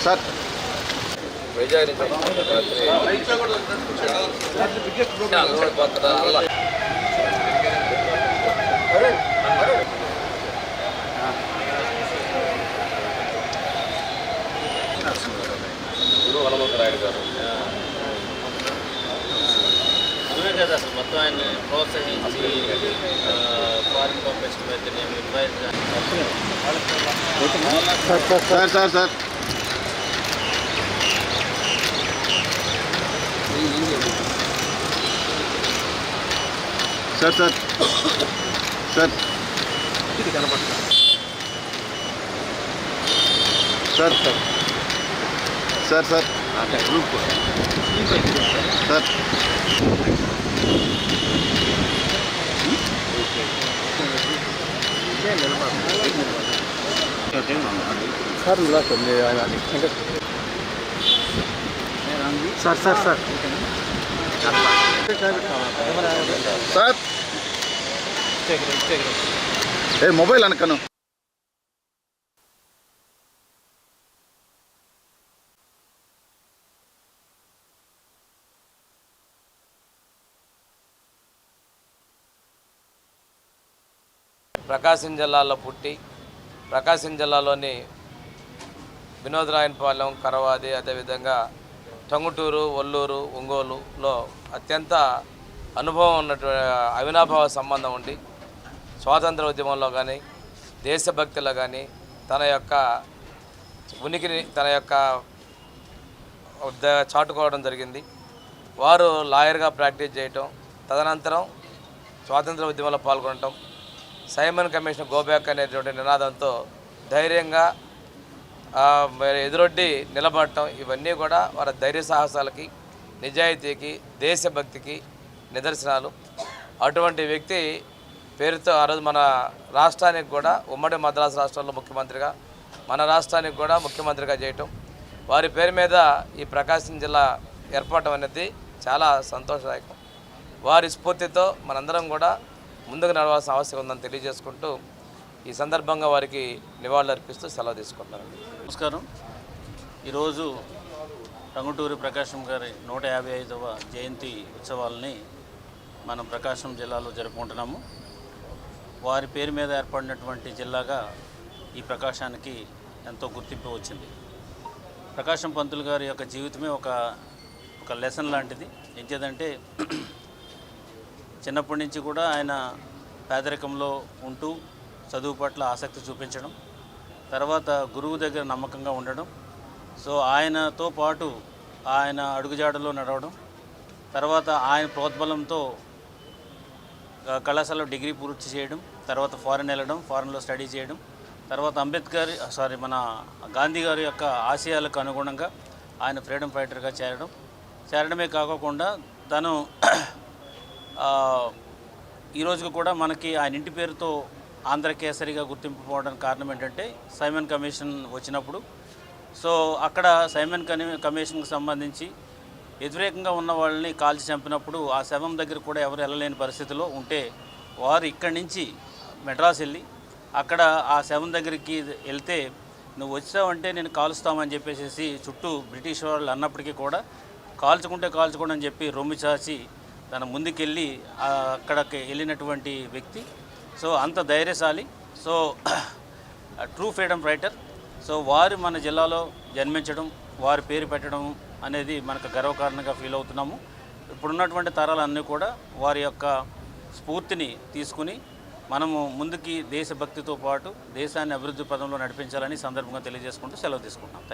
Sir Vizag Hanumantharayudu గారు ఇవే కదా అసలు మొత్తం ఆయన ప్రోత్సహించి ఫారిన్ పంపించడం అయితే sir sir sir sir sir sir sir sir sir sir group sir sir sir sir sir a mobile अनकनु ప్రకాశం జిల్లాలో పుట్టి ప్రకాశం జిల్లాలోని వినోదరాయనపాలెం కరవాది అదేవిధంగా టంగుటూరు ఒల్లూరు ఒంగోలులో అత్యంత అనుభవం ఉన్నటువంటి అవినాభావ సంబంధం ఉండి స్వాతంత్ర ఉద్యమంలో కానీ దేశభక్తిలో కానీ తన యొక్క ఉనికిని తన యొక్క చాటుకోవడం జరిగింది. వారు లాయర్గా ప్రాక్టీస్ చేయటం, తదనంతరం స్వాతంత్ర ఉద్యమంలో పాల్గొనటం, సైమన్ కమిషన్ గోబ్యాక్ అనేటువంటి నినాదంతో ధైర్యంగా ఎదురొడ్డి నిలబడటం, ఇవన్నీ కూడా వారి ధైర్య సాహసాలకి, నిజాయితీకి, దేశభక్తికి నిదర్శనాలు. అటువంటి వ్యక్తి పేరుతో ఆ రోజు మన రాష్ట్రానికి కూడా ఉమ్మడి మద్రాసు రాష్ట్రంలో ముఖ్యమంత్రిగా, మన రాష్ట్రానికి కూడా ముఖ్యమంత్రిగా చేయటం, వారి పేరు మీద ఈ ప్రకాశం జిల్లా ఏర్పడటం అనేది చాలా సంతోషదాయకం. వారి స్ఫూర్తితో మనందరం కూడా ముందుకు నడవాల్సిన అవసరం ఉందని తెలియజేసుకుంటూ ఈ సందర్భంగా వారికి నివాళులు అర్పిస్తూ సెలవు తీసుకుంటాను. నమస్కారం. ఈరోజు టంగుటూరి ప్రకాశం గారి 155వ జయంతి ఉత్సవాలని మనం ప్రకాశం జిల్లాలో జరుపుకుంటున్నాము. వారి పేరు మీద ఏర్పడినటువంటి జిల్లాగా ఈ ప్రకాశానికి ఎంతో గుర్తింపు వచ్చింది. ప్రకాశం పంతులు గారి యొక్క జీవితమే ఒక లెసన్ లాంటిది. ఏంటంటే చిన్నప్పటి నుంచి కూడా ఆయన పేదరికంలో ఉంటూ చదువు పట్ల ఆసక్తి చూపించడం, తర్వాత గురువు దగ్గర నమ్మకంగా ఉండడం, సో ఆయనతో పాటు ఆయన అడుగుజాడలో నడవడం, తర్వాత ఆయన ప్రోద్బలంతో కళాశాలలో డిగ్రీ పూర్తి చేయడం, తర్వాత ఫారెన్ వెళ్ళడం, ఫారెన్లో స్టడీ చేయడం, తర్వాత మన గాంధీ గారి యొక్క ఆశయాలకు అనుగుణంగా ఆయన ఫ్రీడమ్ ఫైటర్గా చేరడమే కాకుండా తను ఈ రోజుకు కూడా మనకి ఆయన ఇంటి పేరుతో ఆంధ్ర కేసరిగా గుర్తింపు పోవడానికి కారణం ఏంటంటే సైమన్ కమిషన్ వచ్చినప్పుడు, సో అక్కడ సైమన్ కమిషన్కి సంబంధించి వ్యతిరేకంగా ఉన్న వాళ్ళని కాల్చి చంపినప్పుడు ఆ శవం దగ్గర కూడా ఎవరు వెళ్ళలేని పరిస్థితిలో ఉంటే వారు ఇక్కడి నుంచి మెడ్రాస్ వెళ్ళి అక్కడ ఆ శవం దగ్గరికి వెళ్తే నువ్వు వచ్చావంటే నేను కాలుస్తామని చెప్పేసి చుట్టూ బ్రిటిష్ వాళ్ళు అన్నప్పటికీ కూడా కాల్చుకోండి అని చెప్పి రొమ్మి చాచి తన ముందుకెళ్ళి అక్కడికి వెళ్ళినటువంటి వ్యక్తి. సో అంత ధైర్యశాలి, so true freedom fighter. So వారు మన జిల్లాలో జన్మించడం, వారి పేరు పెట్టడం అనేది మనకు గర్వకారణంగా ఫీల్ అవుతున్నాము. ఇప్పుడున్నటువంటి తరాలన్నీ కూడా వారి యొక్క స్ఫూర్తిని తీసుకుని మనము ముందుకి దేశభక్తితో పాటు దేశాన్ని అభివృద్ధి పదంలో నడిపించాలని సందర్భంగా తెలియజేసుకుంటూ సెలవు తీసుకుంటాం.